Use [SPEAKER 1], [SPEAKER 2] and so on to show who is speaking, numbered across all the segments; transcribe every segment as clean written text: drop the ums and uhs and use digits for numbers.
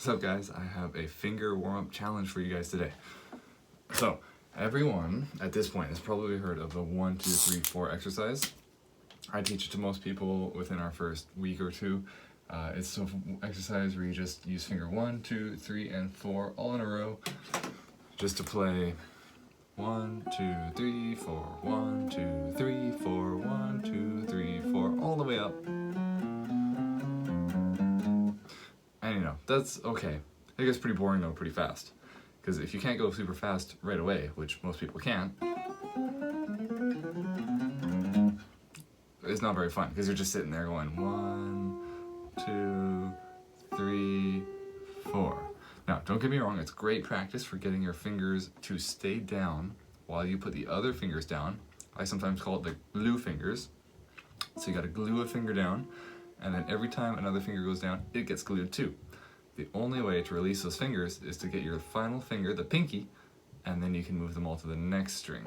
[SPEAKER 1] What's up guys? I have a finger warm-up challenge for you guys today. So, everyone at this point has probably heard of the 1, 2, 3, 4 exercise. I teach it to most people within our first week or two. It's an exercise where you just use finger 1, 2, 3, and 4 all in a row just to play 1, 2, 3, 4, 1, 2, 3, 4, 1, 2, 3, 4, all the way up. And you know, that's okay. It gets pretty boring though, pretty fast. Because if you can't go super fast right away, which most people can't, it's not very fun because you're just sitting there going 1, 2, 3, 4. Now, don't get me wrong, it's great practice for getting your fingers to stay down while you put the other fingers down. I sometimes call it the glue fingers. So you gotta glue a finger down, and then every time another finger goes down, it gets glued too. The only way to release those fingers is to get your final finger, the pinky, and then you can move them all to the next string.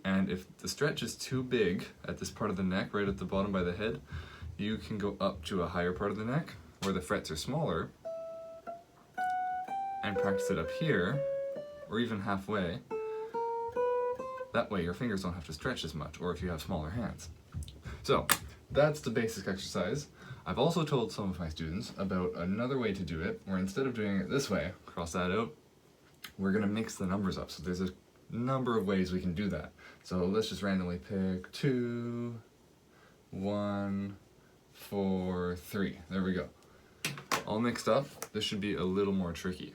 [SPEAKER 1] And if the stretch is too big at this part of the neck, right at the bottom by the head, you can go up to a higher part of the neck where the frets are smaller and practice it up here, or even halfway. That way your fingers don't have to stretch as much, or if you have smaller hands. So, that's the basic exercise. I've also told some of my students about another way to do it, where instead of doing it this way, cross that out, we're gonna mix the numbers up. So there's a number of ways we can do that. So let's just randomly pick 2, 1, 4, 3. There we go. All mixed up. This should be a little more tricky.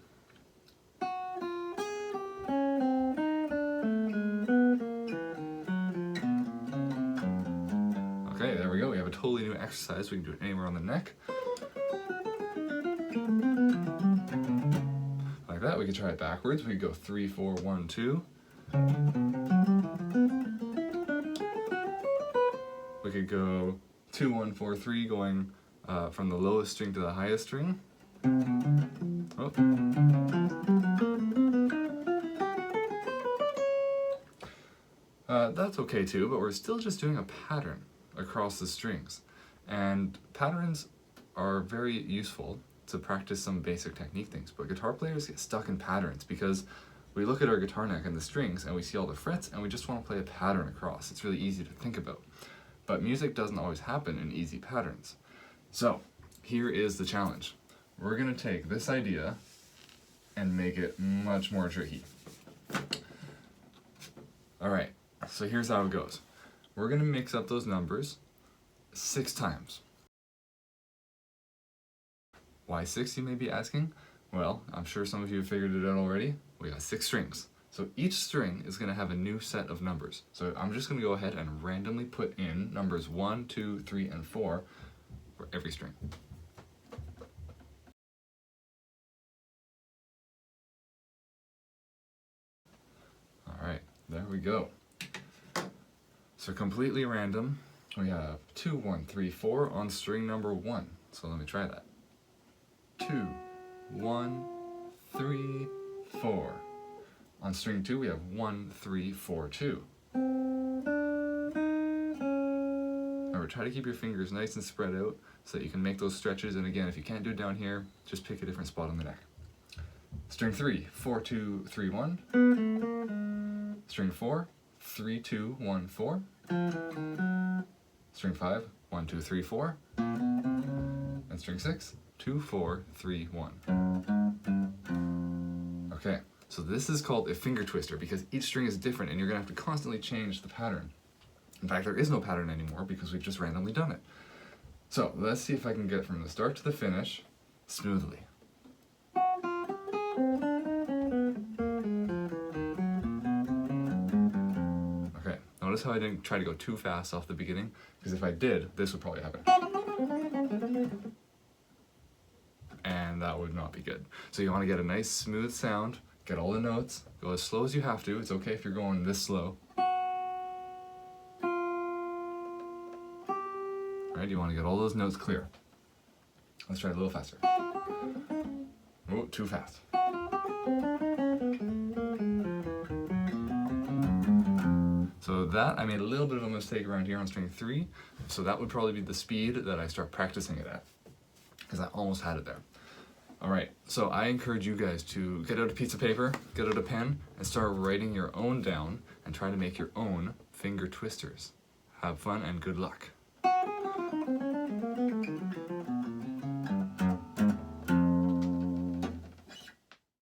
[SPEAKER 1] Okay, there we go. We have a totally new exercise. We can do it anywhere on the neck. Like that. We could try it backwards. We could go 3, 4, 1, 2. We could go 2, 1, 4, 3, going from the lowest string to the highest string. Oh. That's okay too, but we're still just doing a pattern across the strings. And patterns are very useful to practice some basic technique things, but guitar players get stuck in patterns because we look at our guitar neck and the strings and we see all the frets and we just want to play a pattern across. It's really easy to think about. But music doesn't always happen in easy patterns. So, here is the challenge. We're going to take this idea and make it much more tricky. Alright, so here's how it goes. We're going to mix up those numbers 6 times. Why 6, you may be asking? Well, I'm sure some of you have figured it out already. We got 6 strings. So each string is going to have a new set of numbers. So I'm just going to go ahead and randomly put in numbers 1, 2, 3, and 4 for every string. Alright, there we go. So completely random, we have 2, 1, 3, 4 on string number 1. So let me try that. 2, 1, 3, 4. On string 2, we have 1, 3, 4, 2. Remember, try to keep your fingers nice and spread out so that you can make those stretches. And again, if you can't do it down here, just pick a different spot on the neck. String 3, 4, 2, 3, 1. String 4, 3, 2, 1, 4. String 5, 1, 2, 3, 4. And string 6, 2, 4, 3, 1. Okay. So this is called a finger twister because each string is different and you're going to have to constantly change the pattern. In fact, there is no pattern anymore because we've just randomly done it. So let's see if I can get from the start to the finish smoothly. Okay, notice how I didn't try to go too fast off the beginning, because if I did, this would probably happen. And that would not be good. So you want to get a nice smooth sound. Get all the notes, go as slow as you have to. It's okay if you're going this slow. Alright, you want to get all those notes clear. Let's try it a little faster. Oh, too fast. So that, I made a little bit of a mistake around here on string 3. So that would probably be the speed that I start practicing it at. because I almost had it there. All right, so I encourage you guys to get out a piece of paper, get out a pen, and start writing your own down and try to make your own finger twisters. Have fun and good luck.